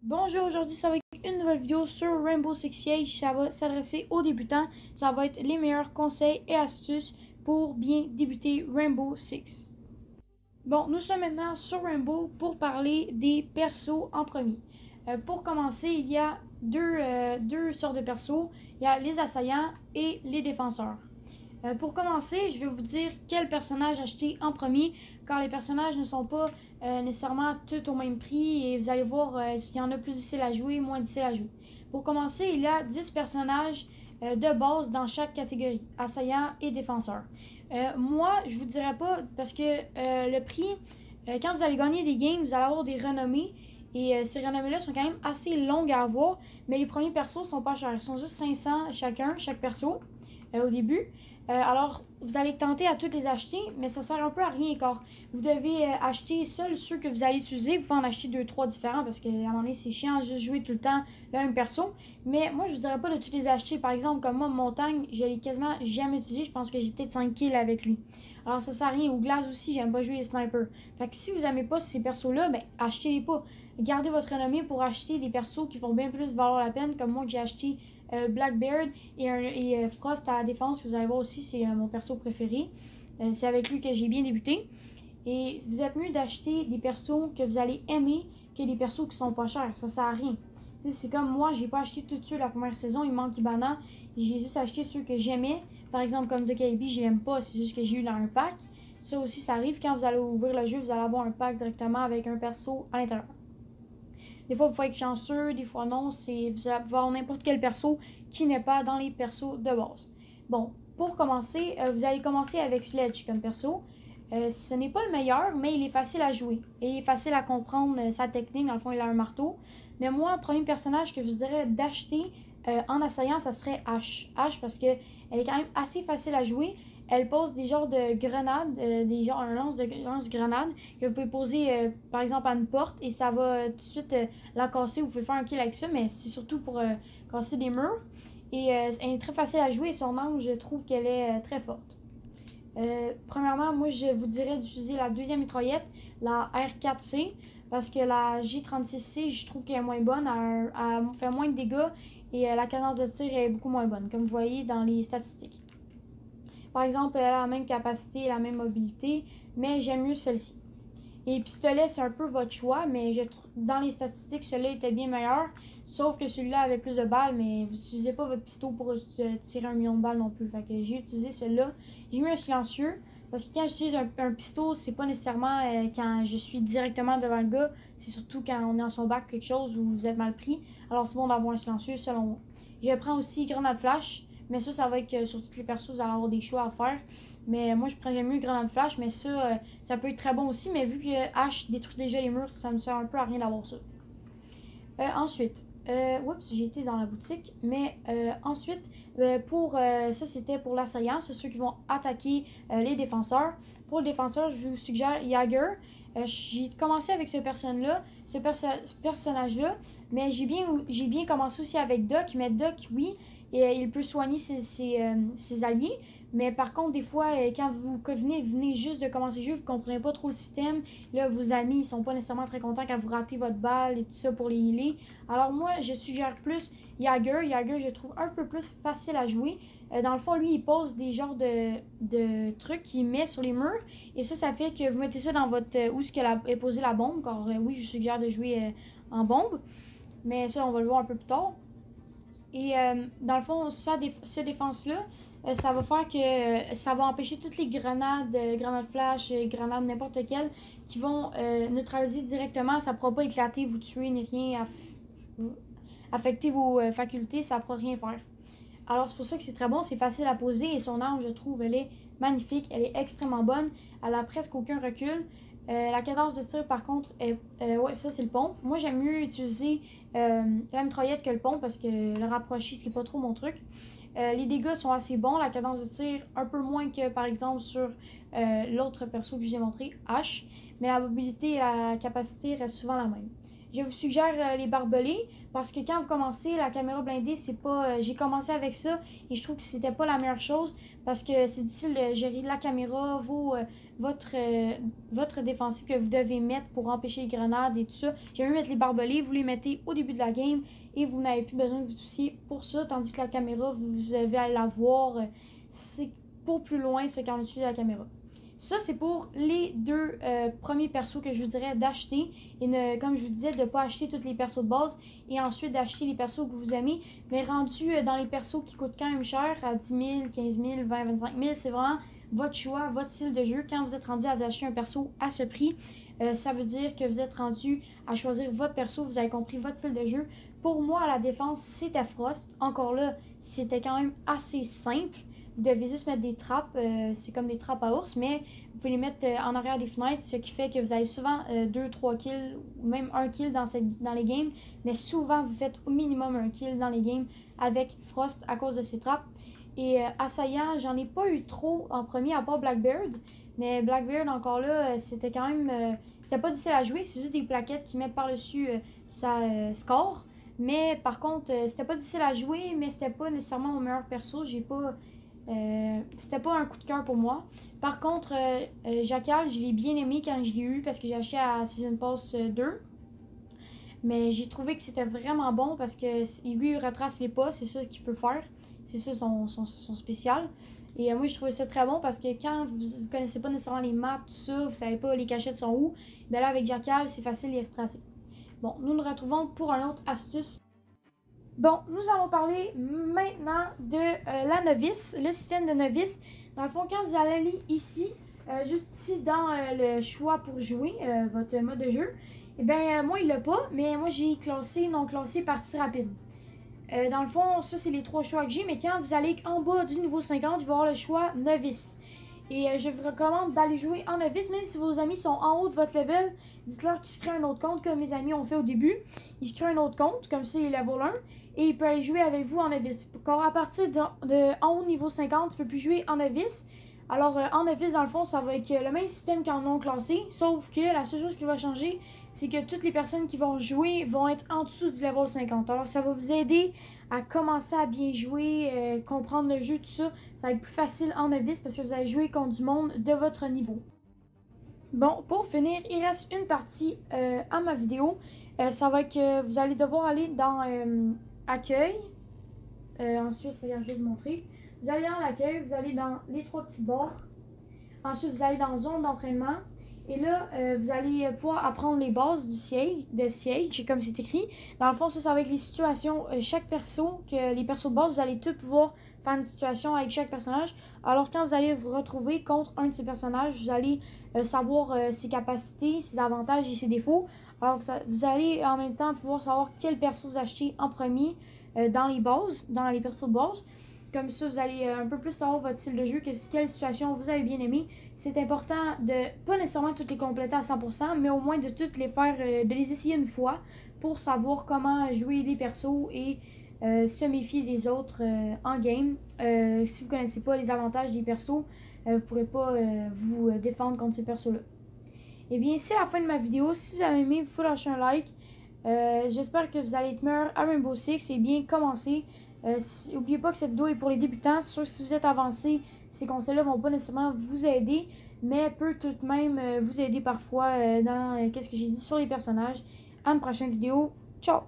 Bonjour, aujourd'hui ça va être une nouvelle vidéo sur Rainbow Six Siege. Ça va s'adresser aux débutants. Ça va être les meilleurs conseils et astuces pour bien débuter Rainbow Six. Bon, nous sommes maintenant sur Rainbow pour parler des persos en premier. Pour commencer, il y a deux sortes de persos. Il y a les assaillants et les défenseurs. Pour commencer, je vais vous dire quel personnage acheter en premier, car les personnages ne sont pas nécessairement tous au même prix et vous allez voir s'il y en a plus difficile à jouer, moins difficile à jouer. Pour commencer, il y a 10 personnages de base dans chaque catégorie, assaillant et défenseur. Moi, je vous dirais pas, parce que le prix, quand vous allez gagner des games, vous allez avoir des renommées. Et ces renommées-là sont quand même assez longues à avoir, mais les premiers persos sont pas chers. Ils sont juste 500 chacun, chaque perso, au début. Alors, vous allez tenter à toutes les acheter, mais ça sert un peu à rien car vous devez acheter seuls ceux que vous allez utiliser. Vous pouvez en acheter 2-3 différents parce qu'à un moment donné, c'est chiant juste jouer tout le temps le même perso. Mais moi, je ne dirais pas de tous les acheter. Par exemple, comme moi, Montagne, je l'ai quasiment jamais utilisé. Je pense que j'ai peut-être 5 kills avec lui. Alors, ça sert à rien. Ou Glace aussi, j'aime pas jouer les snipers. Fait que si vous n'aimez pas ces persos-là, ben, achetez-les pas. Gardez votre renommée pour acheter des persos qui vont bien plus valoir la peine, comme moi que j'ai acheté Blackbeard et Frost à la défense. Vous allez voir aussi, c'est mon perso préféré. C'est avec lui que j'ai bien débuté. Et vous êtes mieux d'acheter des persos que vous allez aimer que des persos qui sont pas chers. Ça sert à rien. C'est comme moi, j'ai pas acheté tout de suite la première saison, il manque Ibana. J'ai juste acheté ceux que j'aimais. Par exemple, comme DKB, je l'aime pas, c'est juste que j'ai eu dans un pack. Ça aussi, ça arrive. Quand vous allez ouvrir le jeu, vous allez avoir un pack directement avec un perso à l'intérieur. Des fois, vous pouvez être chanceux, des fois non. Vous allez avoir n'importe quel perso qui n'est pas dans les persos de base. Bon, pour commencer, vous allez commencer avec Sledge comme perso. Ce n'est pas le meilleur, mais il est facile à jouer. Et il est facile à comprendre sa technique. Dans le fond, il a un marteau. Mais moi, le premier personnage que je vous dirais d'acheter en assaillant, ça serait Ash. Ash parce qu'elle est quand même assez facile à jouer. Elle pose des genres de grenades, un lance-grenade que vous pouvez poser par exemple à une porte et ça va tout de suite la casser. Vous pouvez faire un kill avec ça, mais c'est surtout pour casser des murs. Et elle est très facile à jouer et son angle, je trouve qu'elle est très forte. Premièrement, moi je vous dirais d'utiliser la deuxième mitraillette, la R4C, parce que la J36C, je trouve qu'elle est moins bonne, elle fait moins de dégâts et la cadence de tir est beaucoup moins bonne, comme vous voyez dans les statistiques. Par exemple, elle a la même capacité, la même mobilité, mais j'aime mieux celle-ci. Et pistolet, c'est un peu votre choix, mais dans les statistiques, celui-là était bien meilleur. Sauf que celui-là avait plus de balles, mais vous n'utilisez pas votre pistolet pour tirer 1 million de balles non plus. Fait que j'ai utilisé celui-là. J'ai mis un silencieux, parce que quand j'utilise un pistolet, c'est pas nécessairement quand je suis directement devant le gars. C'est surtout quand on est en son bac quelque chose où vous êtes mal pris. Alors c'est bon d'avoir un silencieux selon moi. Je prends aussi grenade flash. Mais ça va être sur toutes les persos, vous allez avoir des choix à faire. Mais moi, je prendrais mieux grenade flash, mais ça peut être très bon aussi. Mais vu que H détruit déjà les murs, ça ne sert un peu à rien d'avoir ça. Ensuite, oups, j'ai été dans la boutique. Mais ensuite, ça c'était pour l'assaillant. C'est ceux qui vont attaquer les défenseurs. Pour le défenseur, je vous suggère Jagger. J'ai commencé avec ce personnage-là, mais j'ai bien commencé aussi avec Doc. Mais Doc, oui, et il peut soigner ses alliés. Mais par contre, des fois, quand vous venez juste de commencer le jeu, vous ne comprenez pas trop le système. Là, vos amis, ils sont pas nécessairement très contents quand vous ratez votre balle et tout ça pour les healer. Alors moi, je suggère plus Jagger. Jagger, je trouve un peu plus facile à jouer. Dans le fond, lui, il pose des genres de trucs qu'il met sur les murs. Et ça fait que vous mettez ça dans votre où est posée la bombe. Car oui, je suggère de jouer en bombe. Mais ça, on va le voir un peu plus tard. Et dans le fond, ce défense-là, ça va faire que ça va empêcher toutes les grenades, grenades flash, grenades n'importe quelles, qui vont neutraliser directement. Ça ne pourra pas éclater, vous tuer, ni rien, affecter vos facultés, ça ne pourra rien faire. Alors c'est pour ça que c'est très bon, c'est facile à poser et son arme, je trouve, elle est magnifique, elle est extrêmement bonne, elle a presque aucun recul. La cadence de tir par contre, ouais, ça c'est le pompe. Moi j'aime mieux utiliser la mitraillette que le pompe parce que le rapproché c'est pas trop mon truc. Les dégâts sont assez bons, la cadence de tir un peu moins que par exemple sur l'autre perso que je vous ai montré, H, mais la mobilité et la capacité restent souvent la même. Je vous suggère les barbelés parce que quand vous commencez la caméra blindée, c'est pas. J'ai commencé avec ça et je trouve que c'était pas la meilleure chose parce que c'est difficile de gérer la caméra, votre défensif que vous devez mettre pour empêcher les grenades et tout ça. J'aime mieux mettre les barbelés, vous les mettez au début de la game et vous n'avez plus besoin de vous soucier pour ça, tandis que la caméra, vous devez la voir, c'est pour plus loin ce quand on utilise la caméra. Ça, c'est pour les deux premiers persos que je vous dirais d'acheter. Et comme je vous disais, de ne pas acheter tous les persos de base et ensuite d'acheter les persos que vous aimez. Mais rendu dans les persos qui coûtent quand même cher, à 10 000, 15 000, 20 25 000, c'est vraiment votre choix, votre style de jeu. Quand vous êtes rendu à acheter un perso à ce prix, ça veut dire que vous êtes rendu à choisir votre perso, vous avez compris votre style de jeu. Pour moi, à la défense, c'était Frost. Encore là, c'était quand même assez simple. Vous devez juste mettre des trappes, c'est comme des trappes à ours, mais vous pouvez les mettre en arrière des fenêtres, ce qui fait que vous avez souvent 2-3 kills, ou même 1 kill dans les games, mais souvent vous faites au minimum 1 kill dans les games avec Frost à cause de ces trappes. Et assaillant, j'en ai pas eu trop en premier, à part Blackbeard, mais Blackbeard encore là, c'était quand même, c'était pas difficile à jouer, c'est juste des plaquettes qui mettent par-dessus sa score. Mais par contre, c'était pas difficile à jouer, mais c'était pas nécessairement mon meilleur perso, c'était pas un coup de cœur pour moi. Par contre, Jackal, je l'ai bien aimé quand je l'ai eu parce que j'ai acheté à Season Pass 2. Mais j'ai trouvé que c'était vraiment bon parce que lui, il retrace les pas, c'est ça qu'il peut faire. C'est ça son spécial. Et moi, je trouvais ça très bon parce que quand vous connaissez pas nécessairement les maps, tout ça, vous savez pas les cachettes sont où, ben là, avec Jackal, c'est facile de les retracer. Bon, nous nous retrouvons pour un autre astuce. Bon, nous allons parler maintenant de la novice, le système de novice. Dans le fond, quand vous allez aller ici, juste ici dans le choix pour jouer, votre mode de jeu, et bien moi il l'a pas, mais moi j'ai classé, non classé, partie rapide. Dans le fond, ça c'est les 3 choix que j'ai, mais quand vous allez en bas du niveau 50, il va y avoir le choix novice. Et je vous recommande d'aller jouer en novice, même si vos amis sont en haut de votre level, dites-leur qu'ils se créent un autre compte comme mes amis ont fait au début. Ils se créent un autre compte, comme ça il est level 1, et il peut aller jouer avec vous en novice. Quand à partir de en haut niveau 50, tu peux plus jouer en novice. Alors en novice, dans le fond, ça va être le même système qu'en non classé, sauf que la seule chose qui va changer, c'est que toutes les personnes qui vont jouer vont être en dessous du level 50. Alors ça va vous aider à commencer à bien jouer, comprendre le jeu, tout ça. Ça va être plus facile en novice parce que vous allez jouer contre du monde de votre niveau. Bon, pour finir, il reste une partie à ma vidéo. Ça va être que vous allez devoir aller dans accueil. Ensuite, regarde, je vais vous montrer. Vous allez dans l'accueil, vous allez dans les 3 petits bords. Ensuite, vous allez dans zone d'entraînement. Et là, vous allez pouvoir apprendre les bases du siège, comme c'est écrit. Dans le fond, ça va être les situations, chaque perso, les persos de base, vous allez tous pouvoir faire une situation avec chaque personnage. Alors, quand vous allez vous retrouver contre un de ces personnages, vous allez savoir ses capacités, ses avantages et ses défauts. Alors, vous allez en même temps pouvoir savoir quel perso vous achetez en premier dans les bases, dans les persos de base. Comme ça, vous allez un peu plus savoir votre style de jeu, quelle situation vous avez bien aimé. C'est important de pas nécessairement toutes les compléter à 100%, mais au moins de toutes les faire, de les essayer une fois pour savoir comment jouer les persos et se méfier des autres en game. Si vous ne connaissez pas les avantages des persos, vous ne pourrez pas vous défendre contre ces persos-là. Et bien, c'est la fin de ma vidéo. Si vous avez aimé, il faut lâcher un like. J'espère que vous allez être meilleur à Rainbow Six et bien commencer. N'oubliez pas que cette vidéo est pour les débutants. C'est sûr que si vous êtes avancé, ces conseils-là vont pas nécessairement vous aider, mais peut tout de même vous aider parfois dans qu'est-ce que j'ai dit sur les personnages. À une prochaine vidéo. Ciao!